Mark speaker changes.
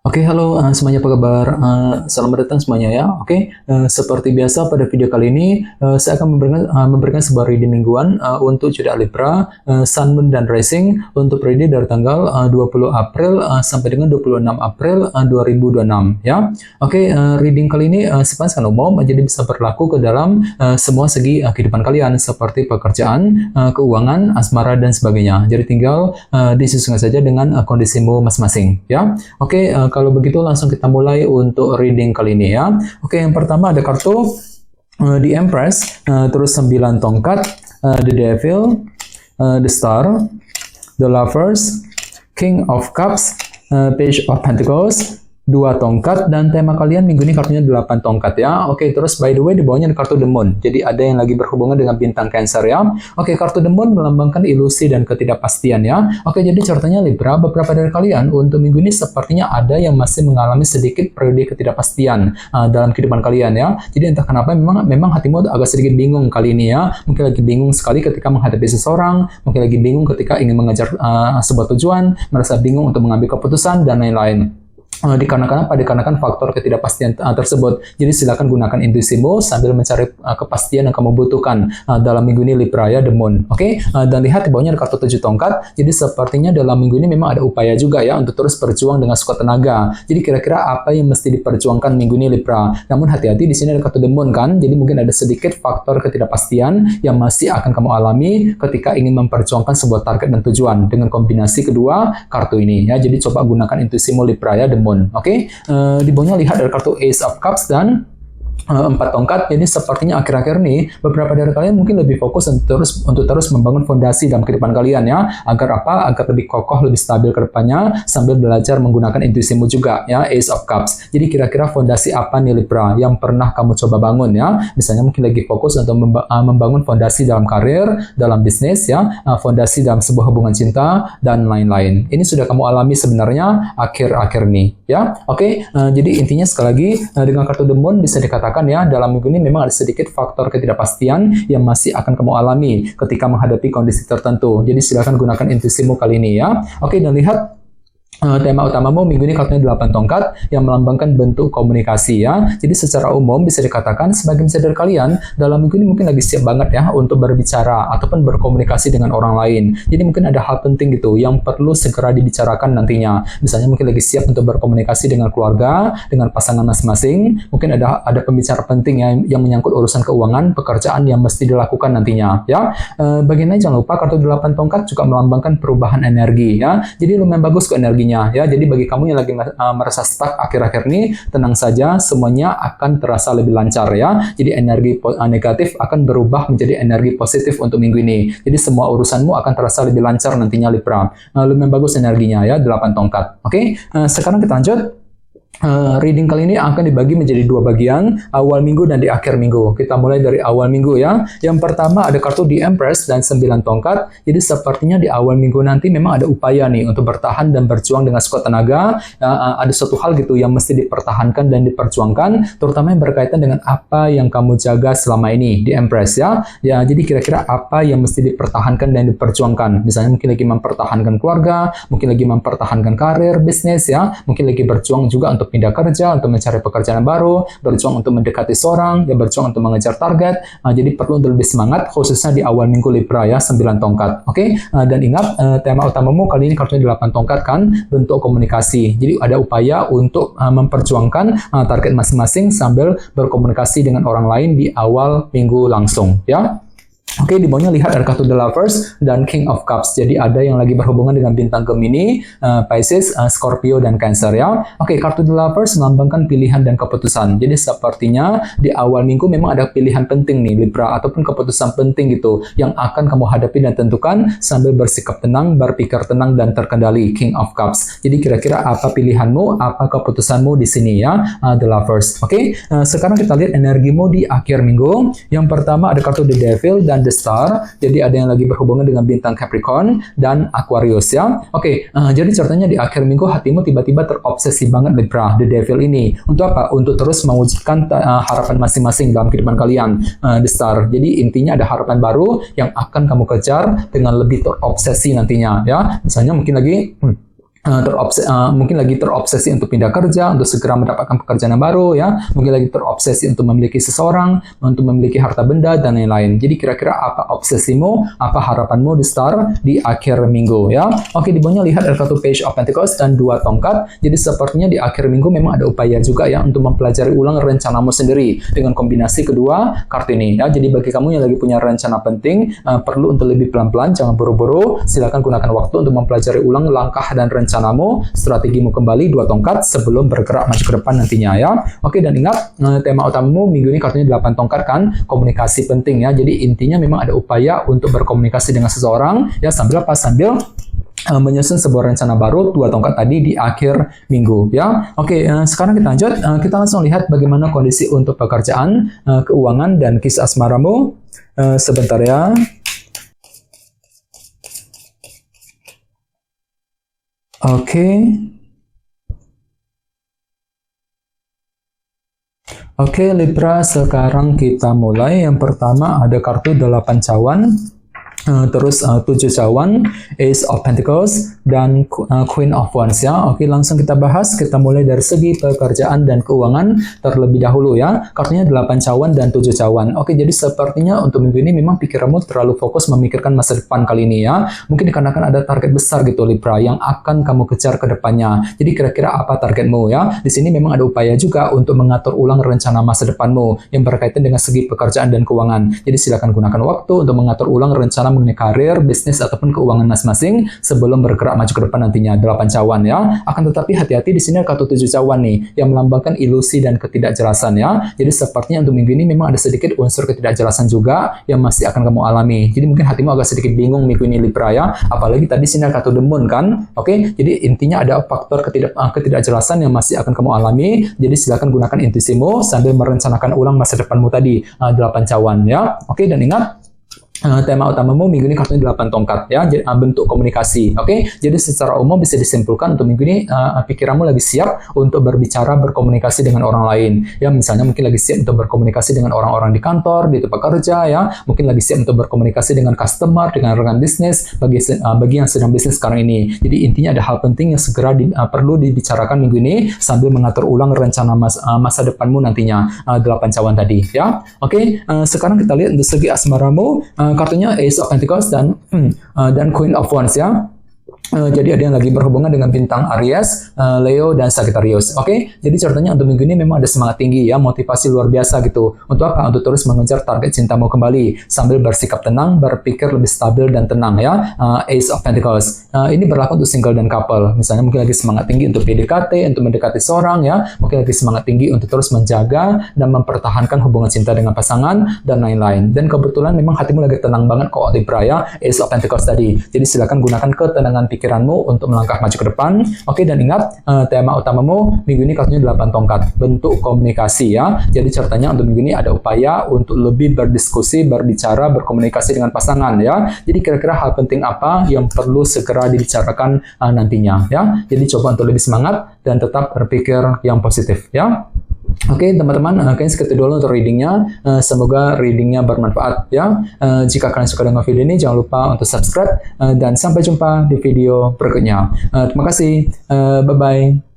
Speaker 1: Oke, halo semuanya, apa kabar? Selamat datang semuanya ya. Oke, seperti biasa pada video kali ini saya akan memberikan sebuah reading mingguan untuk zodiak Libra, Sun, Moon, dan Rising untuk reading dari tanggal 20 April sampai dengan 26 April 2026 ya. Oke, reading kali ini sifatnya sangat umum, jadi bisa berlaku ke dalam semua segi kehidupan kalian seperti pekerjaan, keuangan, asmara, dan sebagainya. Jadi tinggal disesuaikan saja dengan kondisimu masing-masing ya. Oke, kalau begitu langsung kita mulai untuk reading kali ini ya. Oke, yang pertama ada kartu The Empress, terus 9 tongkat, The Devil, The Star, The Lovers, King of Cups, Page of Pentacles, 2 tongkat, dan tema kalian minggu ini kartunya 8 tongkat ya. Oke, terus by the way di bawahnya ada kartu The Moon. Jadi ada yang lagi berhubungan dengan bintang Cancer ya. Oke, kartu The Moon melambangkan ilusi dan ketidakpastian ya. Oke, jadi ceritanya Libra, beberapa dari kalian untuk minggu ini sepertinya ada yang masih mengalami sedikit periode ketidakpastian dalam kehidupan kalian ya. Jadi entah kenapa memang hatimu agak sedikit bingung kali ini ya. Mungkin lagi bingung sekali ketika menghadapi seseorang, mungkin lagi bingung ketika ingin mengejar sebuah tujuan, merasa bingung untuk mengambil keputusan dan lain-lain. Dikarenakan faktor ketidakpastian tersebut. Jadi silakan gunakan intuisimu sambil mencari kepastian yang kamu butuhkan dalam minggu ini Libra ya, The Moon. Oke, dan lihat di bawahnya ada kartu 7 tongkat. Jadi sepertinya dalam minggu ini memang ada upaya juga ya untuk terus berjuang dengan sekuat tenaga. Jadi kira-kira apa yang mesti diperjuangkan minggu ini Libra? Namun hati-hati, di sini ada kartu The Moon kan. Jadi mungkin ada sedikit faktor ketidakpastian yang masih akan kamu alami ketika ingin memperjuangkan sebuah target dan tujuan dengan kombinasi kedua kartu ini ya. Jadi coba gunakan intuisimu Libra ya, The Moon. Oke, di bawahnya lihat ada kartu Ace of Cups dan 4 tongkat. Jadi sepertinya akhir-akhir ini beberapa dari kalian mungkin lebih fokus untuk terus membangun fondasi dalam kehidupan kalian ya. Agar apa? Agar lebih kokoh, lebih stabil ke depannya sambil belajar menggunakan intuisimu juga ya, Ace of Cups. Jadi kira-kira fondasi apa nih Libra yang pernah kamu coba bangun ya? Misalnya mungkin lagi fokus untuk membangun fondasi dalam karir, dalam bisnis ya, fondasi dalam sebuah hubungan cinta dan lain-lain. Ini sudah kamu alami sebenarnya akhir-akhir ini ya. Oke, jadi intinya sekali lagi dengan kartu The Moon bisa dikatakan ya, dalam minggu ini memang ada sedikit faktor ketidakpastian yang masih akan kamu alami ketika menghadapi kondisi tertentu. Jadi silakan gunakan intuisimu kali ini ya. Oke, dan lihat tema utamamu minggu ini kartunya 8 tongkat yang melambangkan bentuk komunikasi ya. Jadi secara umum bisa dikatakan sebagian besar dari kalian dalam minggu ini mungkin lagi siap banget ya untuk berbicara ataupun berkomunikasi dengan orang lain. Jadi mungkin ada hal penting gitu yang perlu segera dibicarakan nantinya. Misalnya mungkin lagi siap untuk berkomunikasi dengan keluarga, dengan pasangan masing-masing. Mungkin ada pembicara penting yang menyangkut urusan keuangan, pekerjaan yang mesti dilakukan nantinya ya. Bagian lain jangan lupa kartu 8 tongkat juga melambangkan perubahan energi ya. Jadi lumayan bagus ke energi ya. Jadi bagi kamu yang lagi merasa stuck akhir-akhir ini, tenang saja, semuanya akan terasa lebih lancar ya. Jadi energi negatif akan berubah menjadi energi positif untuk minggu ini. Jadi semua urusanmu akan terasa lebih lancar nantinya Libra. Lumayan bagus energinya ya, 8 tongkat. Oke, sekarang kita lanjut. Reading kali ini akan dibagi menjadi 2 bagian, awal minggu dan di akhir minggu. Kita mulai dari awal minggu ya. Yang pertama ada kartu The Empress dan 9 tongkat. Jadi sepertinya di awal minggu nanti memang ada upaya nih untuk bertahan dan berjuang dengan sekuat tenaga. Ada suatu hal gitu yang mesti dipertahankan dan diperjuangkan, terutama yang berkaitan dengan apa yang kamu jaga selama ini, The Empress ya. Ya, jadi kira-kira apa yang mesti dipertahankan dan diperjuangkan. Misalnya mungkin lagi mempertahankan keluarga, mungkin lagi mempertahankan karir, bisnis ya. Mungkin lagi berjuang juga untuk pindah kerja, untuk mencari pekerjaan baru, berjuang untuk mendekati seorang, dan berjuang untuk mengejar target. Jadi perlu untuk lebih semangat, khususnya di awal minggu Libra ya, 9 tongkat. Oke, dan ingat tema utamamu kali ini kartunya 8 tongkat kan, bentuk komunikasi. Jadi ada upaya untuk memperjuangkan target masing-masing sambil berkomunikasi dengan orang lain di awal minggu langsung ya. Oke, di bawahnya lihat ada kartu The Lovers dan King of Cups. Jadi ada yang lagi berhubungan dengan bintang Gemini, Pisces, Scorpio, dan Cancer ya. Oke, kartu The Lovers melambangkan pilihan dan keputusan. Jadi sepertinya di awal minggu memang ada pilihan penting nih Libra, ataupun keputusan penting gitu yang akan kamu hadapi dan tentukan sambil bersikap tenang, berpikir tenang, dan terkendali, King of Cups. Jadi kira-kira apa pilihanmu, apa keputusanmu di sini ya, The Lovers. Oke, sekarang kita lihat energimu di akhir minggu. Yang pertama ada kartu The Devil dan The Star. Jadi ada yang lagi berhubungan dengan bintang Capricorn dan Aquarius ya. Oke, jadi ceritanya di akhir minggu hatimu tiba-tiba terobsesi banget Libra, The Devil ini. Untuk apa? Untuk terus mewujudkan harapan masing-masing dalam kehidupan kalian, The Star. Jadi intinya ada harapan baru yang akan kamu kejar dengan lebih terobsesi nantinya ya. Misalnya mungkin lagi mungkin lagi terobsesi untuk pindah kerja, untuk segera mendapatkan pekerjaan yang baru, ya. Mungkin lagi terobsesi untuk memiliki seseorang, untuk memiliki harta benda dan lain-lain. Jadi kira-kira apa obsesimu, apa harapanmu di start di akhir minggu, ya. Oke, di bawahnya lihat ada satu Page of Pentacles dan 2 tongkat. Jadi sepertinya di akhir minggu memang ada upaya juga ya untuk mempelajari ulang rencanamu sendiri dengan kombinasi kedua kartu ini, ya. Jadi bagi kamu yang lagi punya rencana penting, perlu untuk lebih pelan-pelan, jangan buru-buru. Silakan gunakan waktu untuk mempelajari ulang langkah dan rencanamu, strategimu kembali 2 tongkat sebelum bergerak maju ke depan nantinya, ya. Oke, dan ingat tema utamamu minggu ini kartunya 8 tongkat kan, komunikasi penting, ya. Jadi intinya memang ada upaya untuk berkomunikasi dengan seseorang, ya, sambil menyusun sebuah rencana baru 2 tongkat tadi di akhir minggu, ya. Oke, sekarang kita lanjut, kita langsung lihat bagaimana kondisi untuk pekerjaan, keuangan dan kisah asmaramu. Sebentar ya. Oke, Libra, sekarang kita mulai. Yang pertama ada kartu 8 cawan. Terus 7 cawan, Ace of Pentacles, dan Queen of Wands, ya. Oke, langsung kita bahas. Kita mulai dari segi pekerjaan dan keuangan terlebih dahulu, ya. Kartunya 8 cawan dan 7 cawan. Oke, jadi sepertinya untuk minggu ini memang pikiranmu terlalu fokus memikirkan masa depan kali ini, ya. Mungkin dikarenakan ada target besar gitu, Libra, yang akan kamu kejar ke depannya. Jadi kira-kira apa targetmu, ya? Di sini memang ada upaya juga untuk mengatur ulang rencana masa depanmu yang berkaitan dengan segi pekerjaan dan keuangan. Jadi silakan gunakan waktu untuk mengatur ulang rencana mengenai karir, bisnis, ataupun keuangan masing-masing sebelum bergerak maju ke depan nantinya. 8 cawan, ya. Akan tetapi hati-hati, di sini ada kartu 7 cawan nih yang melambangkan ilusi dan ketidakjelasan, ya. Jadi sepertinya untuk minggu ini memang ada sedikit unsur ketidakjelasan juga yang masih akan kamu alami. Jadi mungkin hatimu agak sedikit bingung minggu ini, Libra, ya. Apalagi tadi sini ada kartu The Moon kan. Oke, jadi intinya ada faktor ketidakjelasan yang masih akan kamu alami. Jadi silakan gunakan intuisimu sambil merencanakan ulang masa depanmu tadi, 8 cawan, ya. Oke, dan ingat, tema utamamu minggu ini kartunya 8 tongkat, ya, bentuk komunikasi. Oke, jadi secara umum bisa disimpulkan untuk minggu ini pikiranmu lagi siap untuk berbicara, berkomunikasi dengan orang lain, ya. Misalnya mungkin lagi siap untuk berkomunikasi dengan orang-orang di kantor, di tempat kerja, ya. Mungkin lagi siap untuk berkomunikasi dengan customer, dengan rekan bisnis, bagi yang sedang bisnis sekarang ini. Jadi intinya ada hal penting yang segera perlu dibicarakan minggu ini sambil mengatur ulang rencana masa depanmu nantinya, 8 cawan tadi, ya. Oke, sekarang kita lihat untuk segi asmaramu. Kartunya Ace of Pentacles dan Queen of Wands, ya. Jadi ada yang lagi berhubungan dengan bintang Aries, Leo, dan Sagittarius. Oke, jadi ceritanya untuk minggu ini memang ada semangat tinggi, ya, motivasi luar biasa gitu. Untuk apa? Untuk terus mengejar target cintamu kembali sambil bersikap tenang, berpikir lebih stabil dan tenang, ya. Ace of Pentacles. Ini berlaku untuk single dan couple. Misalnya mungkin lagi semangat tinggi untuk PDKT, untuk mendekati seorang, ya. Mungkin lagi semangat tinggi untuk terus menjaga dan mempertahankan hubungan cinta dengan pasangan dan lain-lain. Dan kebetulan memang hatimu lagi tenang banget kok, Libra, ya. Ace of Pentacles tadi. Jadi silakan gunakan ketenangan pikiranmu untuk melangkah maju ke depan. Oke, dan ingat, tema utamamu minggu ini kartunya 8 tongkat, bentuk komunikasi, ya. Jadi ceritanya untuk minggu ini ada upaya untuk lebih berdiskusi, berbicara, berkomunikasi dengan pasangan, ya. Jadi kira-kira hal penting apa yang perlu segera dibicarakan nantinya, ya. Jadi coba untuk lebih semangat dan tetap berpikir yang positif, ya. Oke, teman-teman, kayaknya segitu dulu untuk readingnya. Semoga readingnya bermanfaat, ya. Jika kalian suka dengan video ini, jangan lupa untuk subscribe, dan sampai jumpa di video berikutnya. Terima kasih, bye-bye.